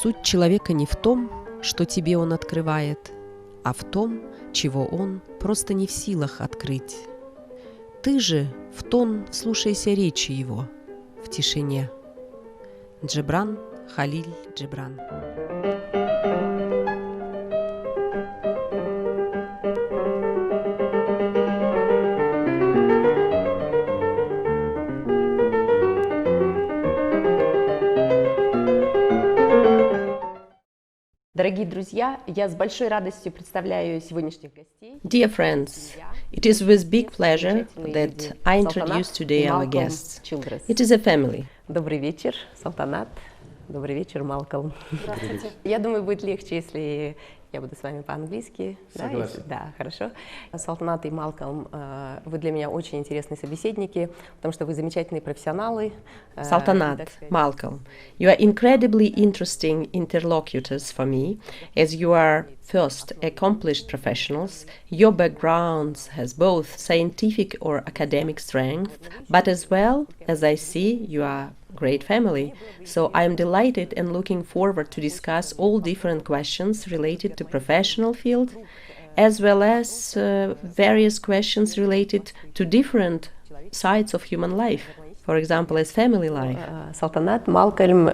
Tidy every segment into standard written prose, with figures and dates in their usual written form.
Суть человека не в том, что тебе он открывает, а в том, чего он просто не в силах открыть. Ты же в тон слушайся речи его, в тишине. Джебран Халиль Джебран. Дорогие друзья, я с большой радостью представляю сегодняшних гостей. Dear friends, it is with big pleasure that I introduce today our guests. Childress. It is a family. Добрый вечер, Салтанат. Добрый вечер, Малкольм. Здравствуйте. Я думаю, будет легче, если я буду с вами по-английски. Согласен. Да, хорошо. Салтанат и Малкольм, вы для меня очень интересные собеседники, потому что вы замечательные профессионалы. Saltanat, Malcolm, you are incredibly interesting interlocutors for me, as you are first accomplished professionals. Your backgrounds has both scientific or academic strength, but as well as I see, you are great family. So I am delighted and looking forward to discuss all different questions related to professional field, as well as various questions related to different sides of human life. For example, as family life. Салтанат, Малкольм,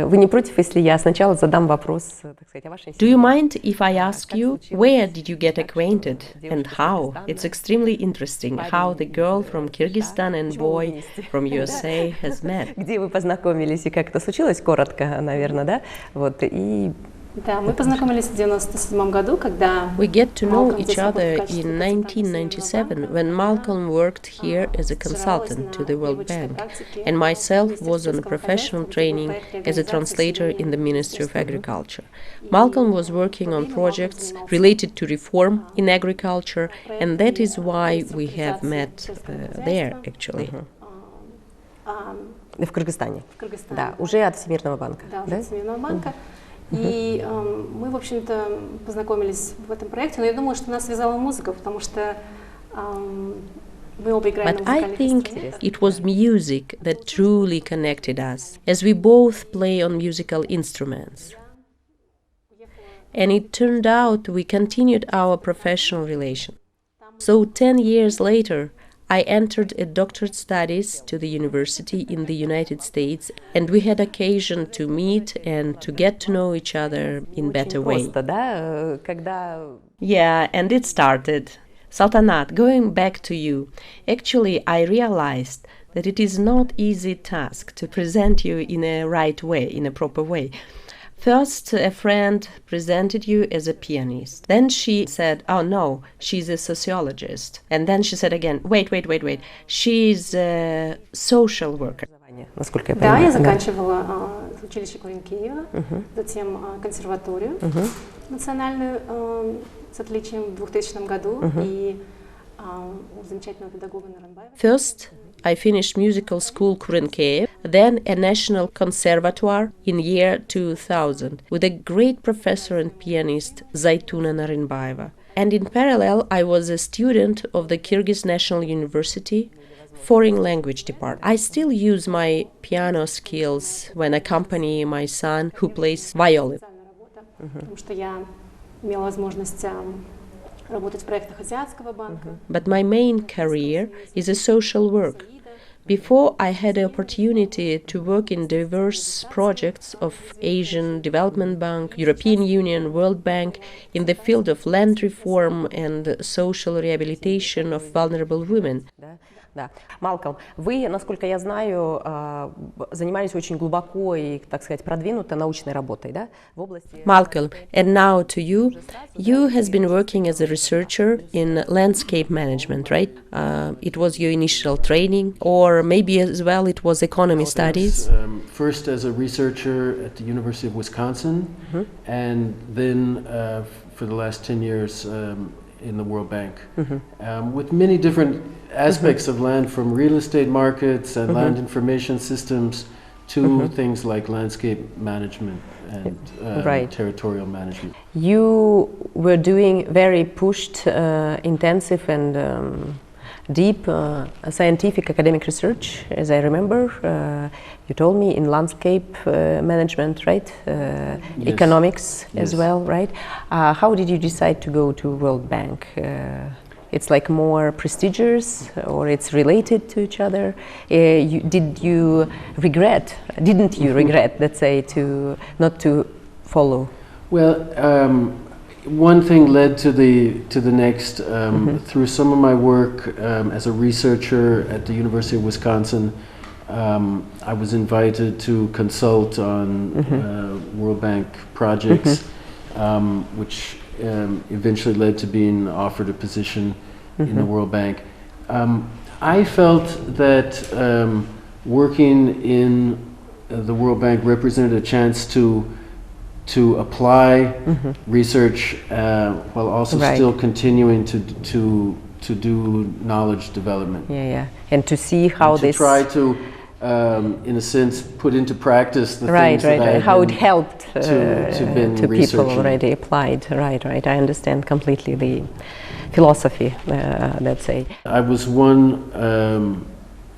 вы не против, если я сначала задам вопрос, так сказать, о вашей Do семье? you mind if I ask you where did you get acquainted and how? It's extremely interesting how the girl from Kyrgyzstan and boy from USA has met. Где вы познакомились и как это случилось? Коротко, наверное, да? Вот, и Да, мы познакомились в 1997 году, когда We get to know Малкольм each здесь работал other в качестве in консультанта Всемирного 1997 банка. when Malcolm worked here as a consultant to the World Bank, and myself was on a professional training as a translator in the Ministry of Agriculture. Malcolm was working on projects related to reform in agriculture, and that is why we have met there, actually. в Кыргызстане. В Кыргызстане. Да, уже от Всемирного банка. Да, да? от Всемирного банка. И мы, в общем-то, познакомились в этом проекте, но я думаю, что нас связала музыка, потому что мы оба играем на But I музыкальных think инструментах. it was music that truly connected us, as we both play on musical instruments. And it turned out we continued our professional relation. So 10 years later, I entered a doctorate studies to the university in the United States, and we had occasion to meet and to get to know each other in better way. Просто, да, когда Yeah, and it started. Saltanat, going back to you, actually I realized that it is not easy task to present you in a right way, in a proper way. First, a friend presented you as a pianist. Then she said, oh no, she's a sociologist. And then she said again, wait, she's a social worker. насколько я Да, понимаю. я заканчивала училище клавин Киева, затем консерваторию национальную с отличием в 2000 году и у замечательного педагога Наранбаева. First, I finished musical school Kurenkev, then a national conservatoire in year 2000 with a great professor and pianist Zaytuna Narinbaeva. And in parallel, I was a student of the Kyrgyz National University Foreign Language Department. I still use my piano skills when accompany my son who plays violin. Потому что я имела возможность работать в проектах Азиатского банка. But my main career is a social work. Before, I had the opportunity to work in diverse projects of Asian Development Bank, European Union, World Bank in the field of land reform and social rehabilitation of vulnerable women. Да. Малкольм, вы, насколько я знаю, занимались очень глубоко и, так сказать, продвинутой научной работой, да, в области... Malcolm, and now to you. You has been working as a researcher in landscape management, right? It was your initial training, or maybe as well it was economy studies. First as a researcher at the University of Wisconsin, and then for the last 10 years in the World Bank, with many different aspects of land, from real estate markets and land information systems to things like landscape management and Right. territorial management. You were doing very pushed, intensive and deep scientific academic research, as I remember. You told me in landscape management, right? Yes. Economics as Yes. well, right? How did you decide to go to World Bank? It's like more prestigious, or it's related to each other? Didn't you regret, let's say, not to follow? Well, one thing led to the next. Through some of my work as a researcher at the University of Wisconsin, I was invited to consult on World Bank projects, which eventually led to being offered a position in the World Bank. I felt that working in the World Bank represented a chance to apply research while also still continuing to do knowledge development. Yeah, and to see how and to try to, in a sense, put into practice the things that I how it helped to people already applied. Right. I understand completely the philosophy. Let's say I was one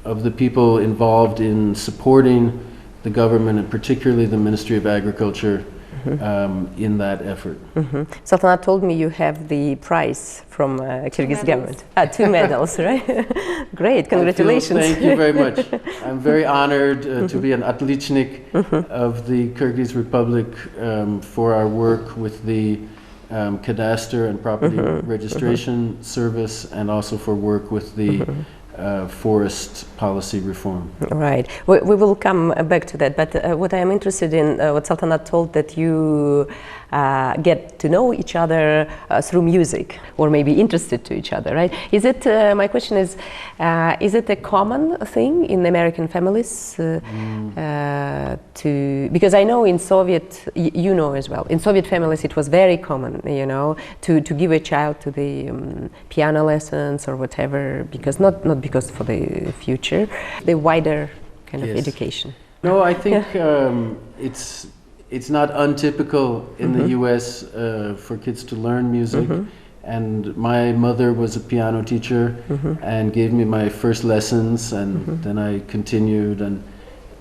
of the people involved in supporting the government, and particularly the Ministry of Agriculture, in that effort. Saltanat told me you have the prize from Kyrgyz government. 2 medals, right? Great, congratulations. Thank you very much. I'm very honored to be an Atlichnik of the Kyrgyz Republic for our work with the Cadastre and Property Registration Service, and also for work with the forest policy reform. Right. We will come back to that, but what I am interested in, what Saltanat told, that you get to know each other through music, or maybe interested to each other, right? Is it, my question is it a common thing in American families because I know in Soviet, you know as well, in Soviet families it was very common, you know, to give a child to the piano lessons or whatever, because not because for the future, the wider kind of education. No, I think it's not untypical in the U.S. For kids to learn music. And my mother was a piano teacher and gave me my first lessons, and then I continued and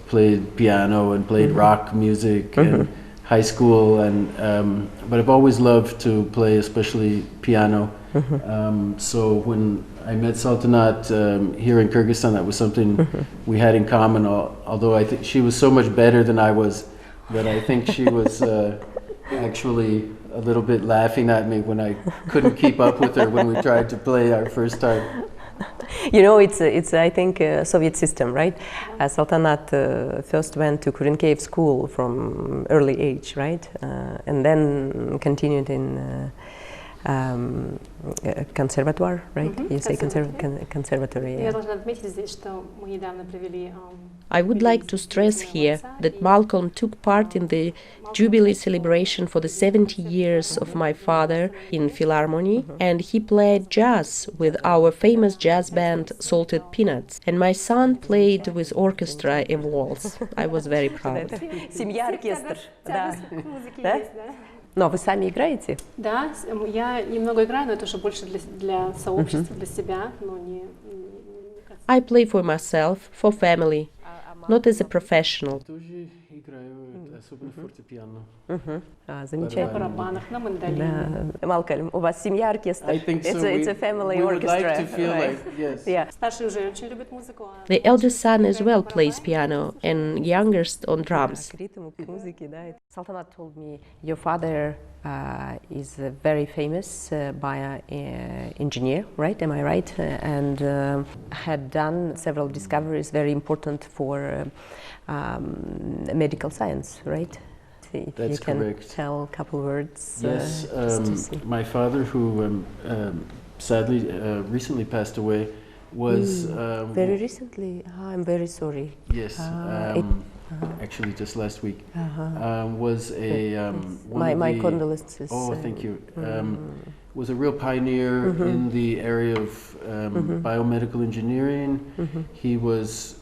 played piano and played rock music in high school, and but I've always loved to play, especially piano. So when I met Saltanat here in Kyrgyzstan, that was something we had in common, although I think she was so much better than I was that I think she was actually a little bit laughing at me when I couldn't keep up with her when we tried to play our first time. You know, it's I think a Soviet system, right? Saltanat first went to Kyrgyz school from early age, right? And then continued in conservatoire, right? You say conservatory. I would like to stress here that Malcolm took part in the Jubilee celebration for the 70 years of my father in Philharmony, and he played jazz with our famous jazz band Salted Peanuts, and my son played with orchestra in waltz. I was very proud. Семья оркестр, да. Но вы сами играете? Да, я немного играю, но это уже больше для сообщества, для себя, но не... I play for myself, for family, not as a professional. Замечательно. На барабанах, на мандолине. Малкольм, у вас семья оркестр. It's a family orchestra. Yes. Старший уже очень любит музыку. The eldest son as well plays piano, and youngest on drums. Saltanat told me your father is a very famous engineer, right? Am I right? And had done several discoveries very important for medical science, right? If That's you can correct. tell a couple words. Yes, just to see. my father, who sadly recently passed away, was very recently. I'm very sorry. Yes, actually just last week. Was a my condolences. Oh, thank you. Was a real pioneer in the area of biomedical engineering. He was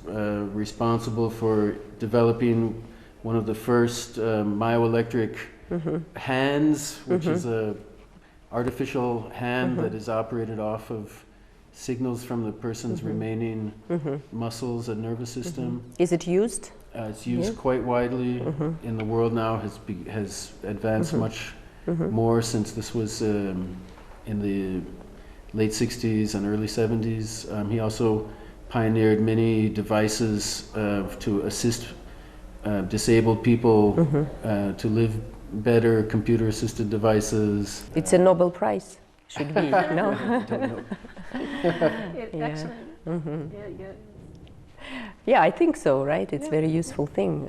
responsible for developing one of the first myoelectric hands, which is a artificial hand that is operated off of signals from the person's remaining muscles and nervous system. Is it used? It's used quite widely in the world now. Has advanced much more since this was in the late 60s and early 70s. He also pioneered many devices to assist disabled people to live better, computer-assisted devices. It's a Nobel Prize, should be, no? Yeah, I think so, right? It's very useful thing.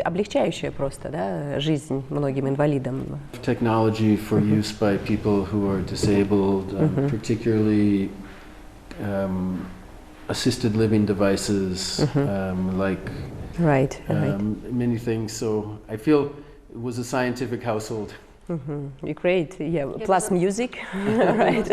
Облегчающая просто, да, жизнь многим инвалидам. Technology for use by people who are disabled, particularly assisted living devices, like many things. So I feel it was a scientific household. Great, yeah. Plus music, right?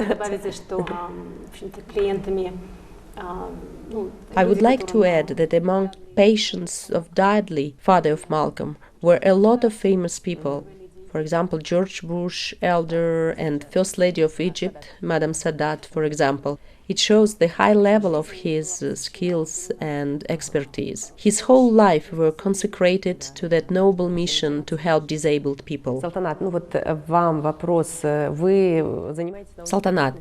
I would like to add that among patients of Dudley, father of Malcolm, were a lot of famous people. For example, George Bush, elder, and First Lady of Egypt, Madame Sadat, for example. It shows the high level of his skills and expertise. His whole life were consecrated to that noble mission to help disabled people. Saltanat, ну вот вам вопрос. Вы занимаетесь... Saltanat,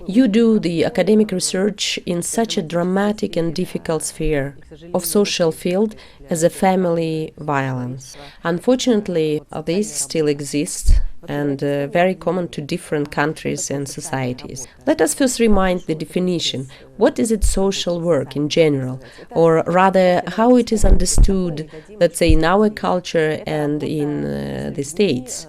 you do the academic research in such a dramatic and difficult sphere of social field as a family violence. Unfortunately, this still exists and very common to different countries and societies. Let us first remind the definition. What is it social work in general? Or rather, how it is understood, let's say, in our culture and in the States?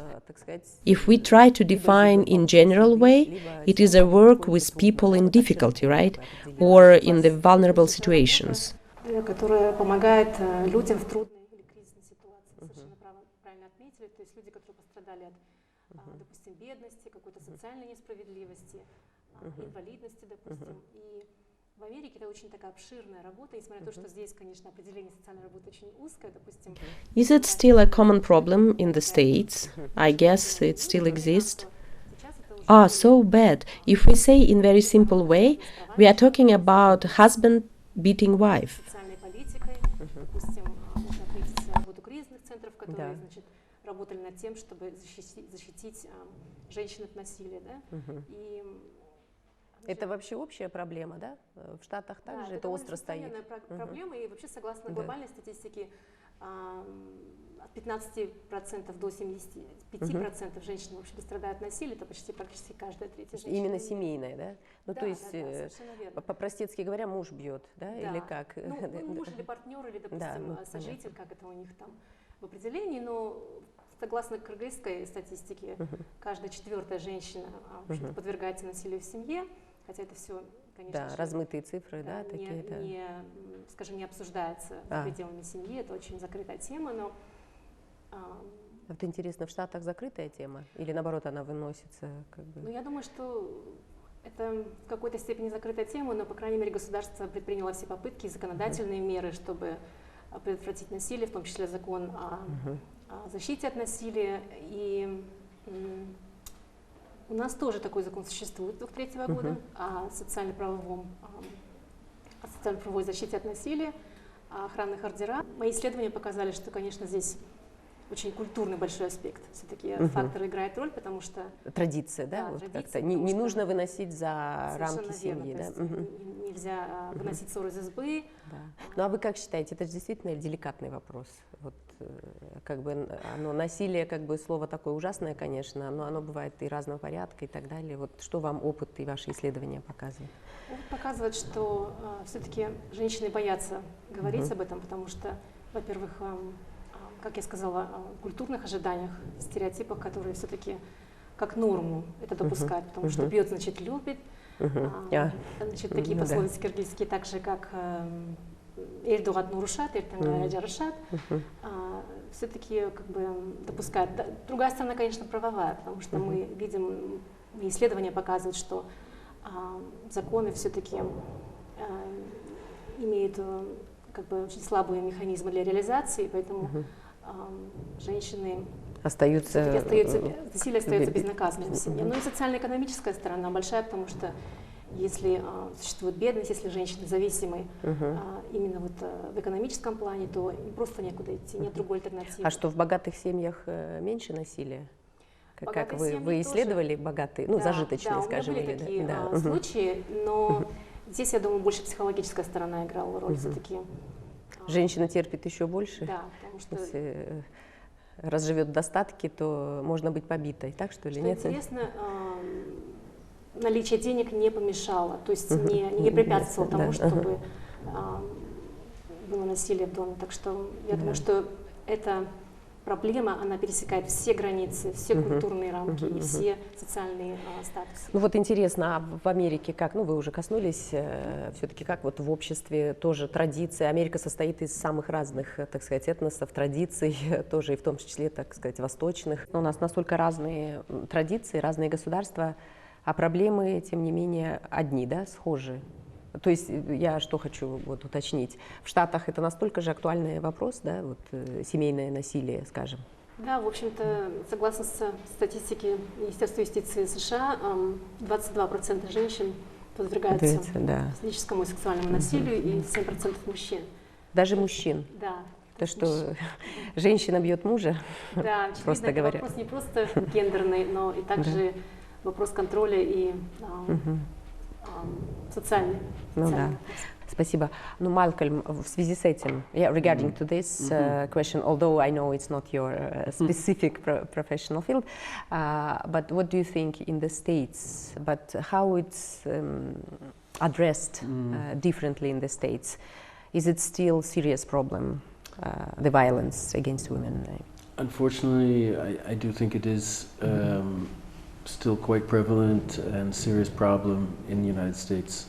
If we try to define in general way, it is a work with people in difficulty, right? Or in the vulnerable situations. Которая помогает людям в трудной или кризисной ситуации. Совершенно правильно отметили. То есть люди, которые пострадали от, допустим, бедности, какой-то социальной несправедливости, инвалидности, допустим. И в Америке это очень такая обширная работа, несмотря на то, что здесь, конечно, определение социальной работы очень узкое, допустим. Is it still a common problem in the States? I guess it still exists. Ah, so bad. If we say in very simple way, we are talking about husband beating wife. Которые, значит, работали над тем, чтобы защитить женщин от насилия, да? И это вообще общая проблема, да? В Штатах также это остро стоит. Проблема, и вообще, согласно глобальной статистике, от 15% до 75% женщин вообще страдают от насилия, это практически каждая третья женщина. Именно семейная, да? Ну, то есть, по-простецки говоря, муж бьет, да? Или как? Ну, муж или партнер, или, допустим, сожитель, как это у них там в определении, но согласно кыргызской статистике, каждая четвертая женщина подвергается насилию в семье, хотя это все, конечно же, размытые цифры, да, такие, скажем, не обсуждается за пределами семьи, это очень закрытая тема, но... Вот интересно, в Штатах закрытая тема или наоборот она выносится? Как бы? Ну, я думаю, что это в какой-то степени закрытая тема, но, по крайней мере, государство предприняло все попытки, законодательные меры, чтобы предотвратить насилие, в том числе закон о защите от насилия. И у нас тоже такой закон существует 2003 года о социально-правовой защите от насилия, о охранных ордерах. Мои исследования показали, что, конечно, здесь очень культурный большой аспект. Все-таки фактор играет роль, потому что... Традиция, да? Вот традиция, не нужно выносить за рамки семьи, да? Нельзя выносить ссоры из избы. Да. Ну а вы как считаете, это же действительно деликатный вопрос? Вот, как бы насилие, как бы слово такое ужасное, конечно, но оно бывает и разного порядка и так далее. Вот что вам опыт и ваши исследования показывают? Опыт показывает, что все-таки женщины боятся говорить об этом, потому что, во-первых, как я сказала, о культурных ожиданиях, стереотипах, которые все-таки как норму это допускают, потому что бьет, значит, любит. Значит, такие пословицы киргизские, так же, как «эльдугат нурушат», «эльтангара жарушат», все-таки как бы допускают. Другая сторона, конечно, правовая, потому что мы видим, исследования показывают, что законы все-таки имеют как бы очень слабые механизмы для реализации, поэтому женщины насилие остается безнаказанным в семье. Но и социально-экономическая сторона большая, потому что если существует бедность, если женщины зависимы именно вот в экономическом плане, то им просто некуда идти, нет другой альтернативы. А что, в богатых семьях меньше насилия? Как вы исследовали богатые, ну, да, зажиточные, да, скажем, у меня были или такие да? случаи, но здесь, я думаю, больше психологическая сторона играла роль все-таки. Женщина терпит еще больше? Да, потому что... Если раз живет в достатке, то можно быть побитой, так что ли? Что Нет? интересно, наличие денег не помешало, то есть не препятствовало тому, чтобы было насилие в доме. Так что я думаю, что эта проблема, она пересекает все границы, все культурные рамки и все социальные статусы. Ну вот интересно, а в Америке как? Ну вы уже коснулись, все-таки как вот в обществе тоже традиции. Америка состоит из самых разных, так сказать, этносов, традиций, тоже и в том числе, так сказать, восточных. У нас настолько разные традиции, разные государства, а проблемы, тем не менее, одни, да, схожие. То есть я что хочу вот уточнить. В Штатах это настолько же актуальный вопрос, да, вот семейное насилие, скажем. Да, в общем-то, согласно статистике Министерства юстиции США, 22% женщин подвергаются физическому и сексуальному насилию и 7% мужчин. Даже мужчин? Да. То, что женщина бьет мужа, да, просто говоря. Вопрос не просто гендерный, но и также вопрос контроля и социальный. Ну да. Спасибо. Ну, Малкольм, в связи с этим, regarding to this question, although I know it's not your specific professional field, but what do you think in the States, but how it's addressed differently in the States? Is it still a serious problem, the violence against women? Unfortunately, I do think it is still quite prevalent and serious problem in the United States.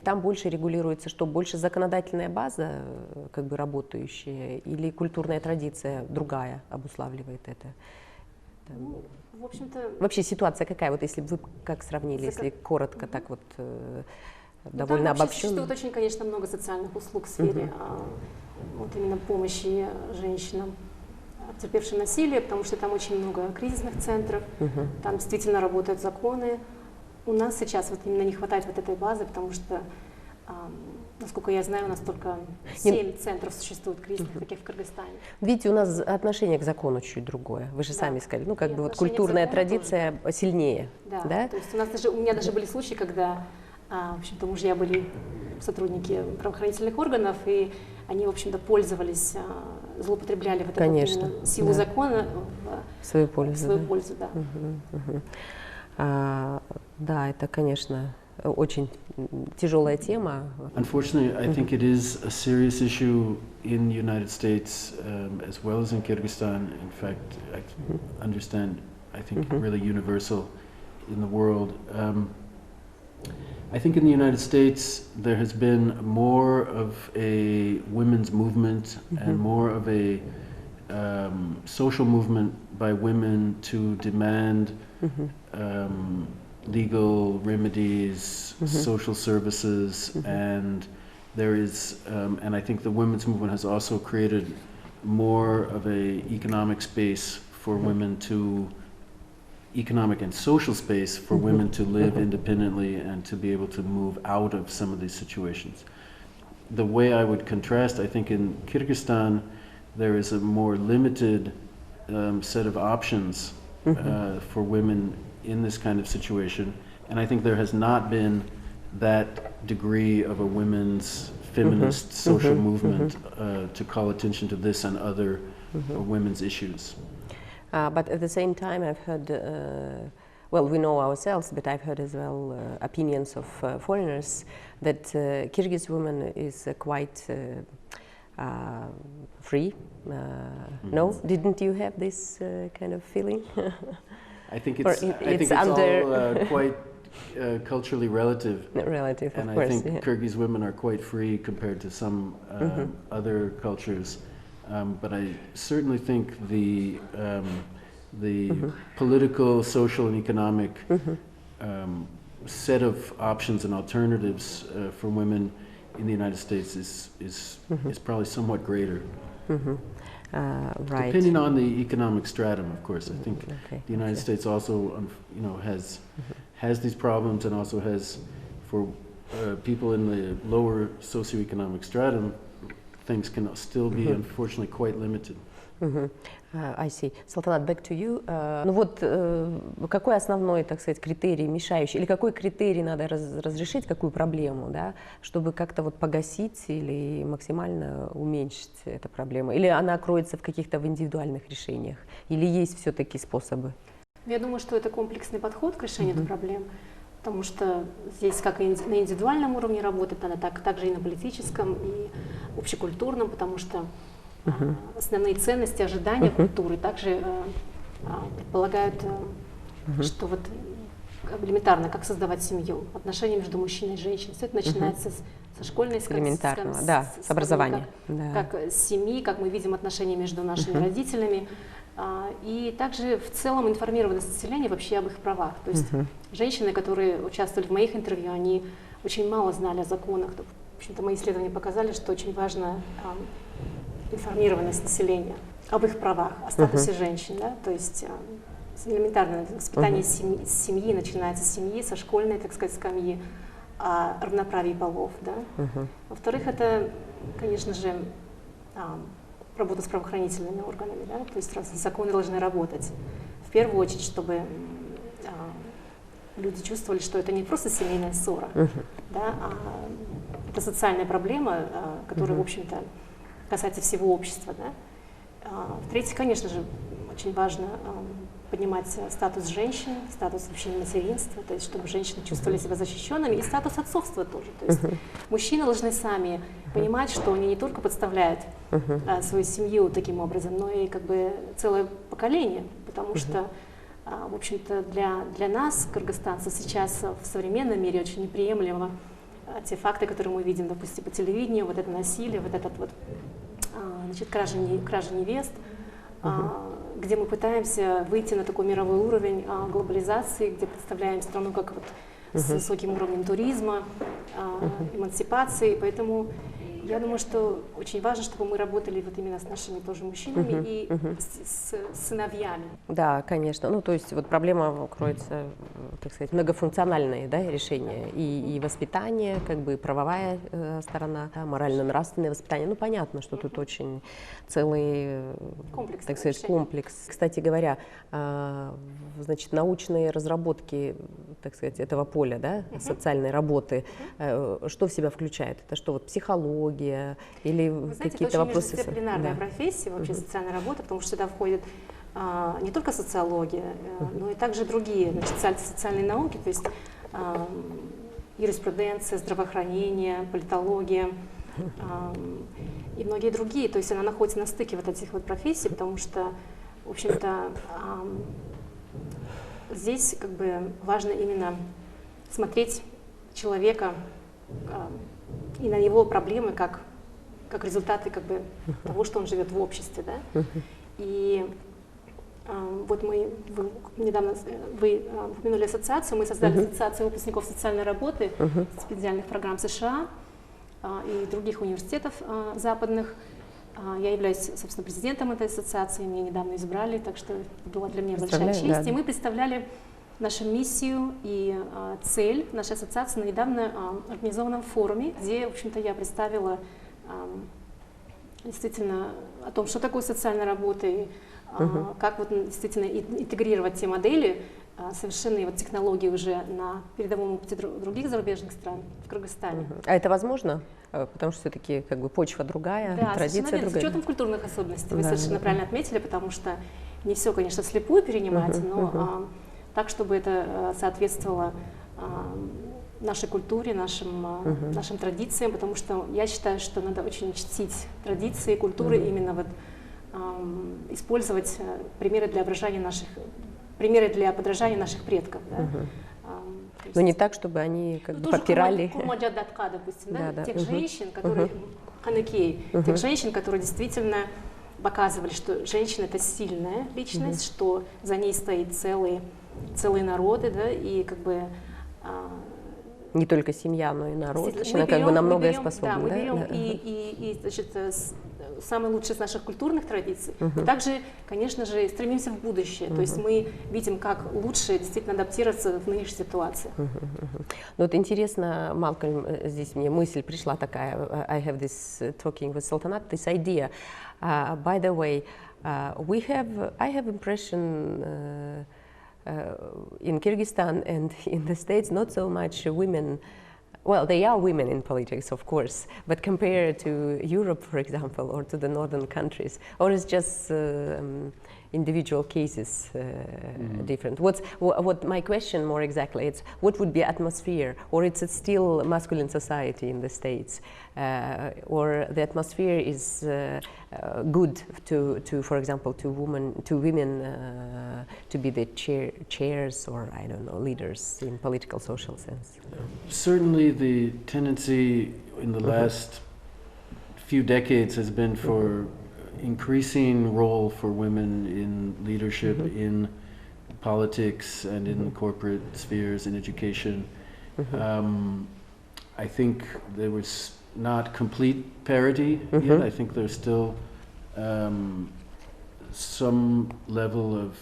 Там больше регулируется, что больше законодательная база, как бы работающая, или культурная традиция другая обуславливает это? Ну, в общем-то... Вообще ситуация какая, вот если вы как сравнили, если коротко так вот довольно обобщенно? Существует очень, конечно, много социальных услуг в сфере вот именно помощи женщинам, потерпевшим насилие, потому что там очень много кризисных центров, там действительно работают законы. У нас сейчас вот именно не хватает вот этой базы, потому что, насколько я знаю, у нас только 7 центров существует кризисных, таких в Кыргызстане. Видите, у нас отношение к закону чуть другое. Вы же сами сказали, ну как бы вот культурная традиция тоже сильнее. Да, то есть у меня даже были случаи, когда, в общем-то, мужья были сотрудники правоохранительных органов, и они, в общем-то, пользовались, злоупотребляли вот эту силу закона в свою пользу. Да, это, конечно, очень тяжелая тема. Unfortunately, I think it is a serious issue in the United States as well as in Kyrgyzstan. In fact, I understand, I think, really universal in the world. I think in the United States there has been more of a women's movement and more of a social movement by women to demand legal remedies, social services, and there is, and I think the women's movement has also created more of a economic space for women to, economic and social space for women to live independently and to be able to move out of some of these situations. The way I would contrast, I think in Kyrgyzstan, there is a more limited set of options for women in this kind of situation, and I think there has not been that degree of a women's feminist social movement to call attention to this and other women's issues. But at the same time, I've heard, well, we know ourselves, but I've heard as well opinions of foreigners that Kyrgyz woman is quite free. No, didn't you have this kind of feeling? I think it's all quite culturally relative. Relative, and of course. I think Kyrgyz women are quite free compared to some other cultures. But I certainly think the political, social, and economic set of options and alternatives for women in the United States is probably somewhat greater. Right. Depending on the economic stratum, of course. I think the United States also, has these problems and also has, for people in the lower socioeconomic stratum, things can still be unfortunately quite limited. I see. Saltanat, back to you. Ну вот, какой основной, так сказать, критерий мешающий, или какой критерий надо разрешить, какую проблему, да, чтобы как-то вот погасить или максимально уменьшить эту проблему? Или она кроется в каких-то индивидуальных решениях? Или есть все-таки способы? Я думаю, что это комплексный подход к решению этой проблемы, потому что здесь как и на индивидуальном уровне работает, она также и на политическом, и общекультурном, потому что основные ценности, ожидания культуры также предполагают, что вот элементарно, как создавать семью, отношения между мужчиной и женщиной. Все это начинается со школьной, с образования. Как с семьи, как мы видим отношения между нашими родителями. И также в целом информированность населения вообще об их правах. То есть женщины, которые участвовали в моих интервью, они очень мало знали о законах. В общем-то, мои исследования показали, что очень важна информированность населения об их правах, о статусе женщин. Да? То есть элементарное воспитание семьи начинается с семьи, со школьной, так сказать, скамьи, о равноправии полов. Да? Во-вторых, это, конечно же, работа с правоохранительными органами, да? То есть законы должны работать. В первую очередь, чтобы люди чувствовали, что это не просто семейная ссора, да, а это социальная проблема, которая, в общем-то, касается всего общества. Да? В-третьих, конечно же, очень важно поднимать статус женщин, статус вообще материнства, то есть чтобы женщины чувствовали себя защищенными, и статус отцовства тоже. То есть мужчины должны сами понимать, что они не только подставляют свою семью таким образом, но и как бы целое поколение, потому что, в общем-то, для нас, кыргызстанцев, сейчас в современном мире очень неприемлемо те факты, которые мы видим, допустим, по телевидению, вот это насилие, вот этот вот, значит, кража невест, где мы пытаемся выйти на такой мировой уровень глобализации, где представляем страну как вот с высоким уровнем туризма, эмансипации, поэтому я думаю, что очень важно, чтобы мы работали вот именно с нашими тоже мужчинами и с сыновьями. Да, конечно. Ну, то есть вот проблема кроется, так сказать, многофункциональные, да, решения. И воспитание, как бы правовая сторона, да, морально-нравственное воспитание. Ну, понятно, что тут очень целый, так сказать, комплекс. Кстати говоря, значит, научные разработки, так сказать, этого поля, да, социальной работы, что в себя включает? Это что, вот психология или какие-то вопросы? Это очень междисциплинарная профессия, вообще социальная работа, потому что сюда входит не только социология, но и также другие, значит, социальные науки, то есть юриспруденция, здравоохранение, политология и многие другие. То есть она находится на стыке вот этих вот профессий, потому что, в общем-то, здесь как бы важно именно смотреть человека и на его проблемы как результаты как бы того, что он живет в обществе, да. И вот вы упомянули ассоциацию, мы создали ассоциацию выпускников социальной работы специальных программ США и других университетов западных. Я являюсь, собственно, президентом этой ассоциации, меня недавно избрали, так что это была для меня большая честь. Да. И мы представляли нашу миссию и цель нашей ассоциации на недавно организованном форуме, где, в общем-то, я представила действительно о том, что такое социальная работа, и как вот действительно интегрировать те модели, совершенные вот технологии уже на передовом опыте других зарубежных стран в Кыргызстане. А это возможно? Потому что все-таки как бы почва другая, да, традиция другая. С учетом культурных особенностей, вы совершенно правильно отметили, потому что не все, конечно, слепую перенимать, но так, чтобы это соответствовало нашей культуре, нашим традициям, потому что я считаю, что надо очень чтить традиции, культуры, именно вот использовать примеры для подражания наших предков. Да? Но не так, чтобы они как бы попирали. Допустим, да? Тех женщин, которые тех женщин, которые действительно показывали, что женщина — это сильная личность, что за ней стоит целые народы, да, и как бы не только семья, но и народ. Женщина как бы на многое способна. Да, мы берем и значит, самое лучшее из наших культурных традиций, но также, конечно же, стремимся в будущее. То есть мы видим, как лучше действительно адаптироваться в нынешней ситуации. Ну вот интересно, Малкольм, здесь мне мысль пришла такая. I have this talking with Saltanat, this idea. By the way, I have impression in Kyrgyzstan and in the States, not so much women. Well, they are women in politics, of course, but compared to Europe, for example, or to the northern countries, or it's just individual cases different. What my question more exactly, it's what would be atmosphere, or it's a still masculine society in the States, or the atmosphere is good to, for example, to women to be the chairs or I don't know leaders in political social sense. Certainly, the tendency in the last few decades has been for increasing role for women in leadership, in politics, and in corporate spheres, in education. I think there was not complete parity yet. I think there's still some level of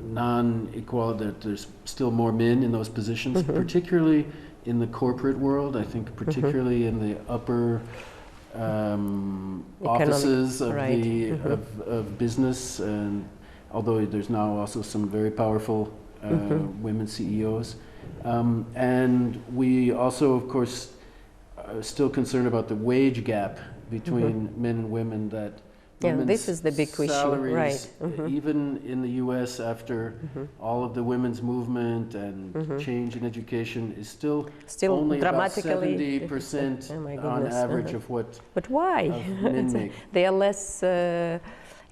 non-equality, that there's still more men in those positions, particularly in the corporate world. I think particularly in the upper offices of of business, and although there's now also some very powerful women CEOs, and we also, of course, are still concerned about the wage gap between men and women. That this is the big issue, right? Even in the U.S., after all of the women's movement and change in education, is still only about 70% on average of what. But why? Men make. They are less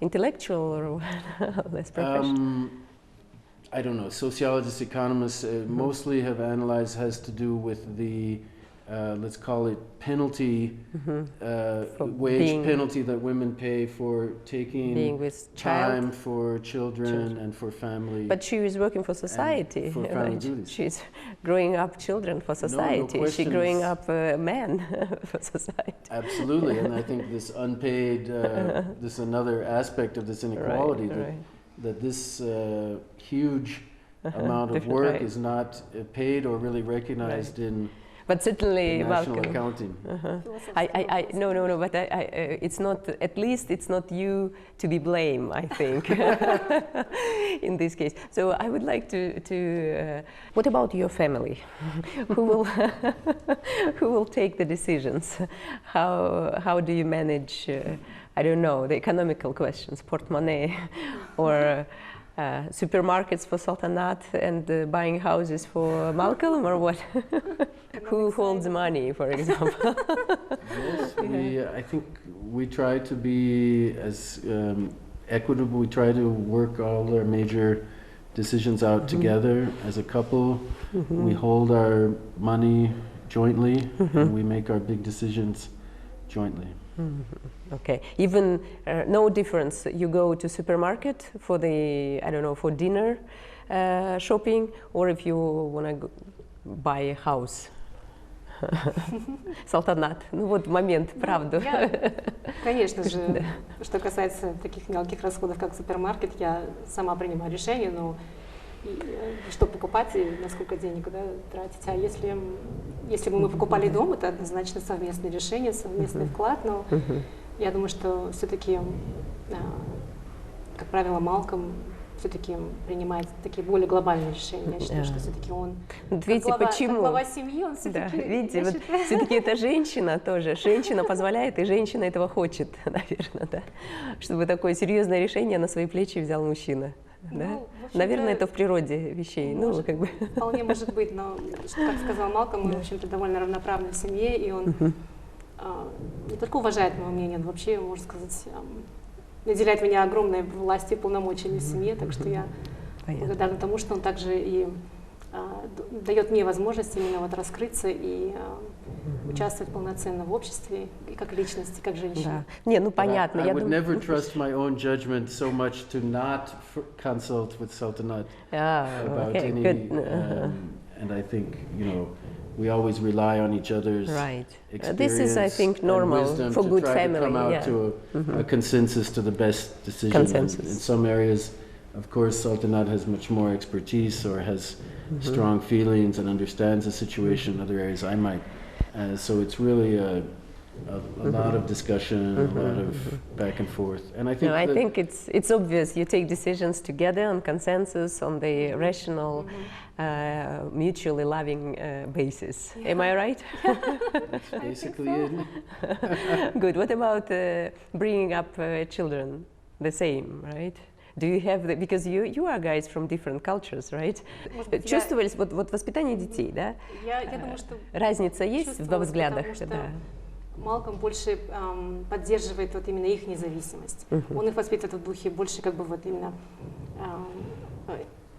intellectual or less professional. I don't know. Sociologists, economists mostly have analyzed, has to do with the let's call it penalty, wage penalty that women pay for taking time for children and for family. But she is working for society. For family duties. She's growing up children for society. No She's growing up men for society. Absolutely, and I think this unpaid, this another aspect of this inequality, that this huge amount of work is not paid or really recognized in. But certainly, national accounting. No. But it's not. At least it's not you to be blamed. I think in this case. So I would like to. What about your family? Who will take the decisions? How do you manage? I don't know, the economical questions, portemonnaie, or. Supermarkets for Saltanat and buying houses for Malcolm, or what? Who holds money, for example? Yes, I think we try to be as equitable. We try to work all our major decisions out together as a couple. We hold our money jointly, and we make our big decisions jointly. Okay. Even no difference. You go to supermarket for the for dinner shopping, or if you want to buy a house. Saltanat. Ну вот момент, правда. Конечно же, что касается таких мелких расходов, как супермаркет, я сама принимаю решение, но что покупать и на сколько денег тратить. А если бы мы покупали дом, это однозначно совместное решение, совместный вклад, но я думаю, что все-таки, как правило, Малком все-таки принимает такие более глобальные решения. Я считаю, что все-таки он, как глава семьи, он все-таки... Да, видите, вот все-таки это женщина тоже. Женщина позволяет, и женщина этого хочет, наверное, да. Чтобы такое серьезное решение на свои плечи взял мужчина. Да? Наверное, это в природе вещей. Вполне может быть, но, как сказал Малком, мы, в общем-то, довольно равноправны в семье, и он не только уважает мое мнение, но вообще, можно сказать, наделяет меня огромной властью и полномочиями в семье, так что я благодарна тому, что он также и дает мне возможность именно вот раскрыться и участвовать полноценно в обществе, и как личности, как женщина. Да. Не, ну понятно. I would never trust my own judgment so much to not consult with Saltanat about any. And I think, we always rely on each other's Right. experience. This is, I think, and normal wisdom for to good try family. to come out Yeah. to a consensus to the best decision. Consensus. And in some areas, of course, Saltanat has much more expertise or has strong feelings and understands the situation. In other areas, I might. So it's really a lot of discussion, a lot of back and forth. And I think No, I think it's obvious. You take decisions together on consensus, on the rational, mutually loving basis. Am I right? that's basically it. Good. What about bringing up children? The same, right? Do you have the, because you are guys from different cultures, right? Чувствовались вот воспитание детей, да? Я думаю, что Разница есть во взглядах, потому что да. Малком больше поддерживает вот именно их независимость. Он их воспитывает в духе больше как бы вот именно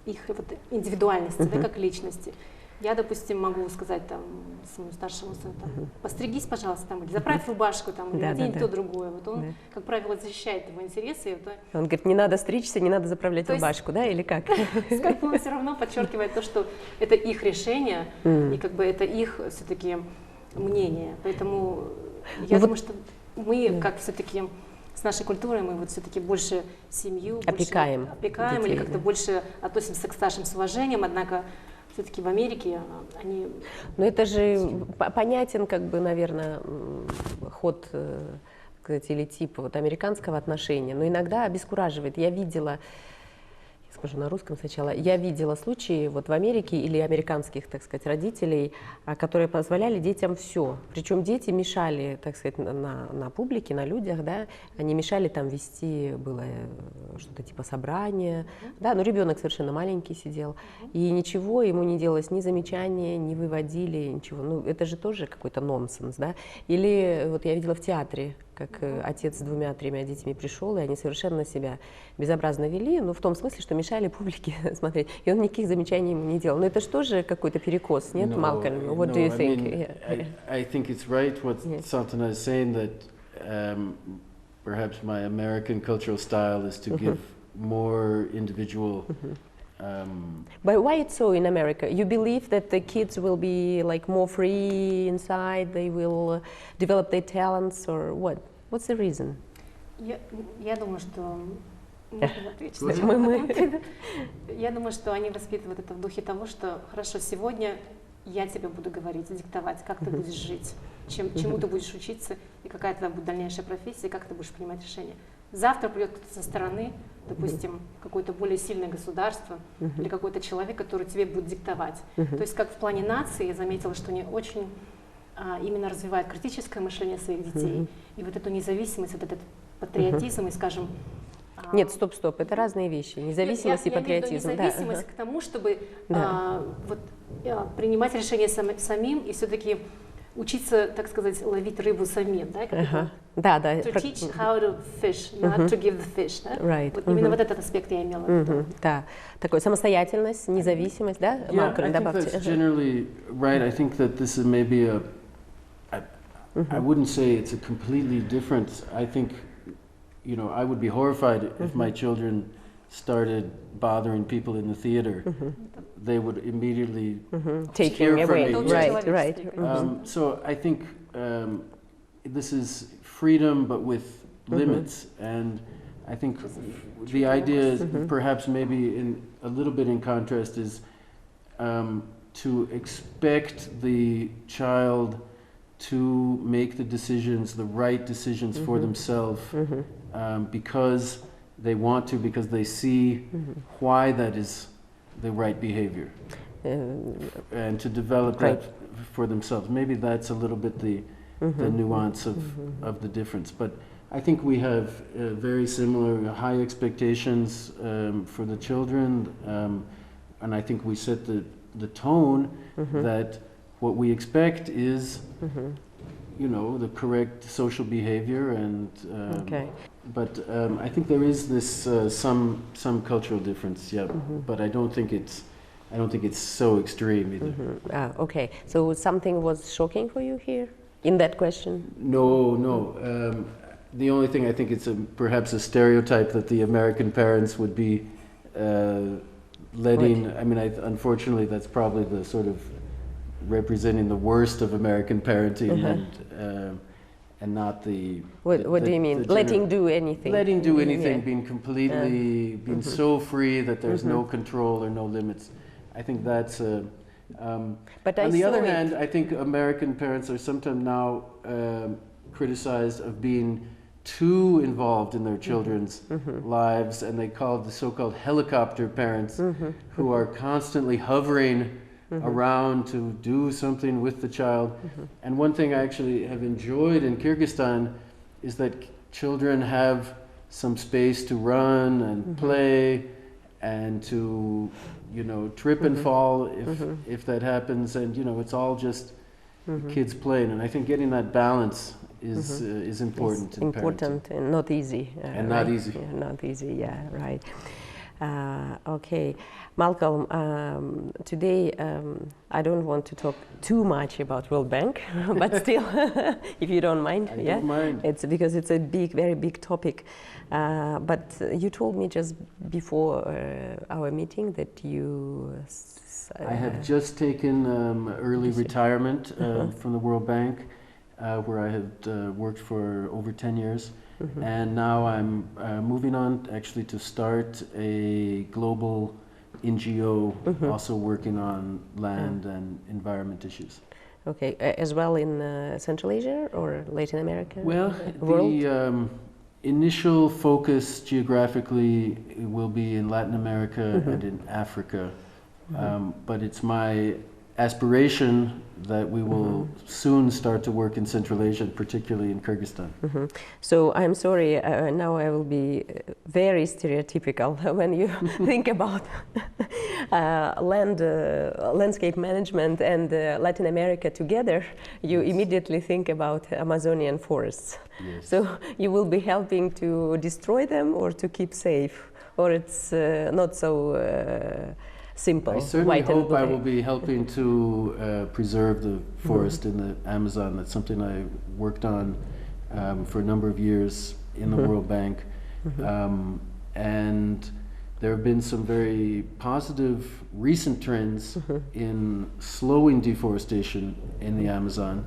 их вот индивидуальности, да, как личности. Я, допустим, могу сказать там своему старшему сыну, там, постригись, пожалуйста, там, или заправь рубашку, там, или одень то другое. Вот он, как правило, защищает его интересы. Он говорит, не надо стричься, не надо заправлять рубашку, да, или как? Как бы он все равно подчеркивает то, что это их решение, и как бы это их все-таки мнение. Поэтому я думаю, что мы, как все-таки с нашей культурой, мы вот все-таки больше семью опекаем детей, или как-то больше относимся к старшим с уважением, однако все-таки в Америке они... Но это же понятен, как бы, наверное, ход, или тип вот американского отношения, но иногда обескураживает. Я видела, скажу на русском сначала, я видела случаи вот в Америке или американских, так сказать, родителей, которые позволяли детям все. Причем дети мешали, так сказать, на публике, на людях, да, они мешали там вести, было что-то типа собрания, да, но ребенок совершенно маленький сидел, и ничего ему не делалось, ни замечания, не выводили, ничего. Ну, это же тоже какой-то нонсенс, да. Или вот я видела в театре, как отец с 2-3 детьми пришел, и они совершенно себя безобразно вели, но в том смысле, что мешали публике смотреть. И он никаких замечаний ему не делал. Но это же тоже какой-то перекос, нет, Малкольм? What do you think? I think it's right what Saltanat is saying, that perhaps my American cultural style is to give more individual... But why it's so in America? You believe that the kids will be like more free inside, they will develop their talents, or what? What's the reason? Я думаю, что... Я думаю, что они воспитывают это в духе того, что хорошо, сегодня я тебе буду говорить, диктовать, как ты будешь жить, чему ты будешь учиться, и какая твоя будет дальнейшая профессия, и как ты будешь принимать решения. Завтра придет кто-то со стороны, допустим, какое-то более сильное государство или какой-то человек, который тебе будет диктовать. То есть как в плане нации я заметила, что они очень именно развивают критическое мышление своих детей, и вот эту независимость, вот этот патриотизм, и, скажем... Нет, стоп, это разные вещи. Независимость и патриотизм. Я имею в виду независимость к тому, чтобы принимать решения самим и все-таки учиться, так сказать, ловить рыбу самим, да? Да. To teach how to fish, not to give the fish, да? Right. Вот именно вот этот аспект я имела в виду. Да, такой самостоятельность, независимость, да? Yeah, I think that's generally right. I think that this is maybe I wouldn't say it's a completely different. I think, you know, I would be horrified if my children started bothering people in the theater. They would immediately taking away. Right. So I think this is freedom, but with limits, and I think the idea is perhaps maybe a little bit in contrast is to expect the child to make the decisions, the right decisions for themselves, because they want to, because they see why that is the right behavior, and to develop that for themselves. Maybe that's a little bit the nuance of the difference. But I think we have very similar high expectations for the children, and I think we set the tone that what we expect is, you know, the correct social behavior, and but I think there is this some cultural difference, but I don't think it's so extreme either. Okay, so something was shocking for you here in that question? No. The only thing, I think it's perhaps a stereotype that the American parents would be letting. I mean, unfortunately, that's probably the sort of representing the worst of American parenting and not the. What do you mean? Letting do anything. Letting do anything, being completely, being so free that there's no control or no limits. I think that's. But on the other hand, I think American parents are sometimes now criticized of being too involved in their children's lives, and they call the so-called helicopter parents who are constantly hovering around to do something with the child. And one thing I actually have enjoyed in Kyrgyzstan is that children have some space to run and play and to, you know, trip and fall if that happens, and you know, it's all just kids playing. And I think getting that balance is important. It's important and not easy. And not easy. Yeah, not easy. Yeah, right. Okay, Malcolm. Today I don't want to talk too much about World Bank, but still, if you don't mind, I don't mind. It's because it's a very big topic. But you told me just before our meeting that you. I have just taken early retirement from the World Bank, where I had worked for over 10 years. And now I'm moving on actually to start a global NGO also working on land and environment issues. Okay, as well in Central Asia or Latin America? Well, the initial focus geographically will be in Latin America and in Africa. But it's my aspiration that we will soon start to work in Central Asia, particularly in Kyrgyzstan. So I'm sorry, now I will be very stereotypical when you think about landscape management and Latin America together, you immediately think about Amazonian forests. Yes. So you will be helping to destroy them or to keep safe, or it's not so simple. I certainly hope I will be helping to preserve the forest in the Amazon. That's something I worked on for a number of years in the World Bank. And there have been some very positive recent trends in slowing deforestation in the Amazon.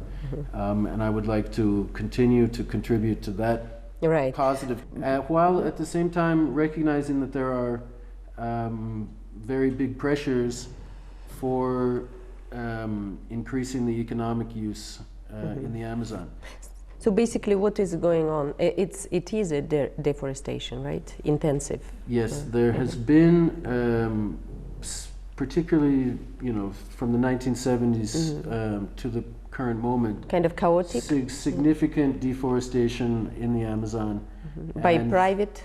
And I would like to continue to contribute to that positive, while at the same time recognizing that there are very big pressures for increasing the economic use in the Amazon. So basically what is going on, it is a deforestation, right? Intensive. Yes, there has been, particularly, you know, from the 1970s to the current moment, kind of chaotic? Significant deforestation in the Amazon. By private?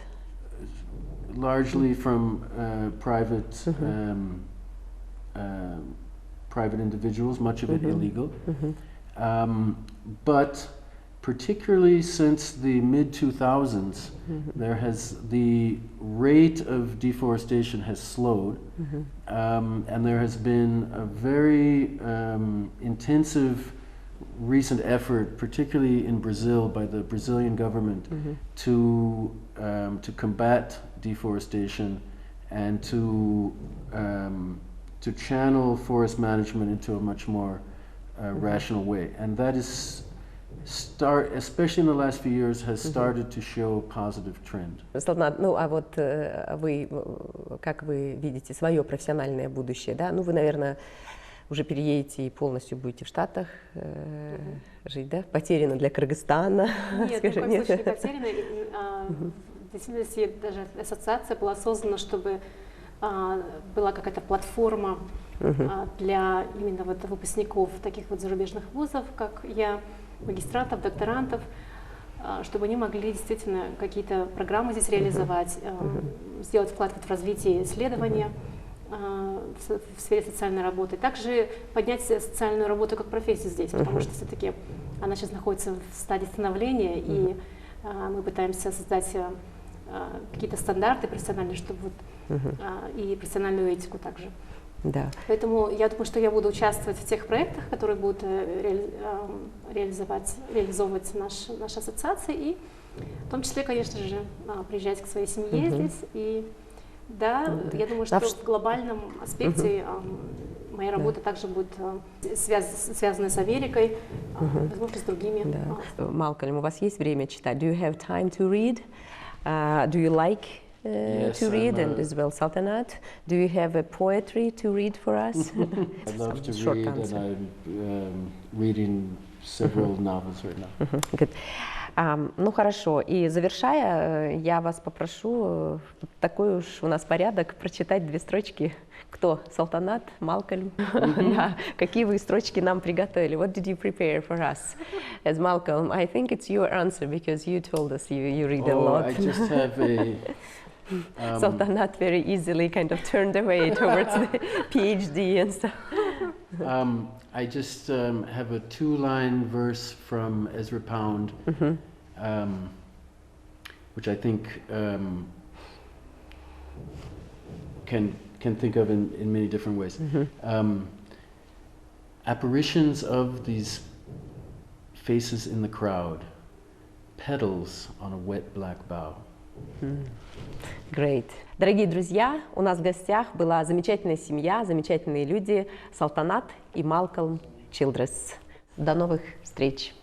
Largely from private individuals, much of it illegal. But particularly since the mid-2000s, the rate of deforestation has slowed, and there has been a very intensive recent effort, particularly in Brazil, by the Brazilian government to combat deforestation and to channel forest management into a much more rational way. And that is especially in the last few years, has started to show a positive trend. Saltanat, ну а вот вы, как вы видите свое профессиональное будущее, да? Ну вы, наверное, уже переедете и полностью будете в Штатах жить, да? Потеряно для Кыргызстана? Нет, ни в коем случае не потеряно. В действительности даже ассоциация была создана, чтобы была какая-то платформа для именно вот выпускников таких вот зарубежных вузов, как я, магистратов, докторантов, чтобы они могли действительно какие-то программы здесь реализовать, сделать вклад в развитие исследования в сфере социальной работы. Также поднять социальную работу как профессию здесь, потому что все-таки она сейчас находится в стадии становления, и мы пытаемся создать какие-то стандарты профессиональные, чтобы вот, и профессиональную этику также. Да. Поэтому я думаю, что я буду участвовать в тех проектах, которые будут реализовывать наша ассоциация, и в том числе, конечно же, приезжать к своей семье здесь. И да, я думаю, что в глобальном аспекте моя работа также будет связана с Америкой, возможно, с другими. Малкольм, у вас есть время читать? Do you have time to read? Do you like Yes, to read? I'm And as well, Saltanat, do you have a poetry to read for us? I love to Short read, answer. and I'm reading several novels right now. Good. Ну хорошо, и завершая, я вас попрошу, такой уж у нас порядок, прочитать 2 строчки. Кто? Салтанат, Малкольм? Да. Какие вы строчки нам приготовили? What did you prepare for us? As Malcolm, I think it's your answer because you told us you read a lot. I just have a... Saltanat very easily kind of turned away towards the PhD and stuff. I just have a 2-line verse from Ezra Pound, which I think can think of in many different ways. Apparitions of these faces in the crowd, petals on a wet black bough. Great. Дорогие друзья, у нас в гостях была замечательная семья, замечательные люди Салтанат и Малкольм Childress. До новых встреч!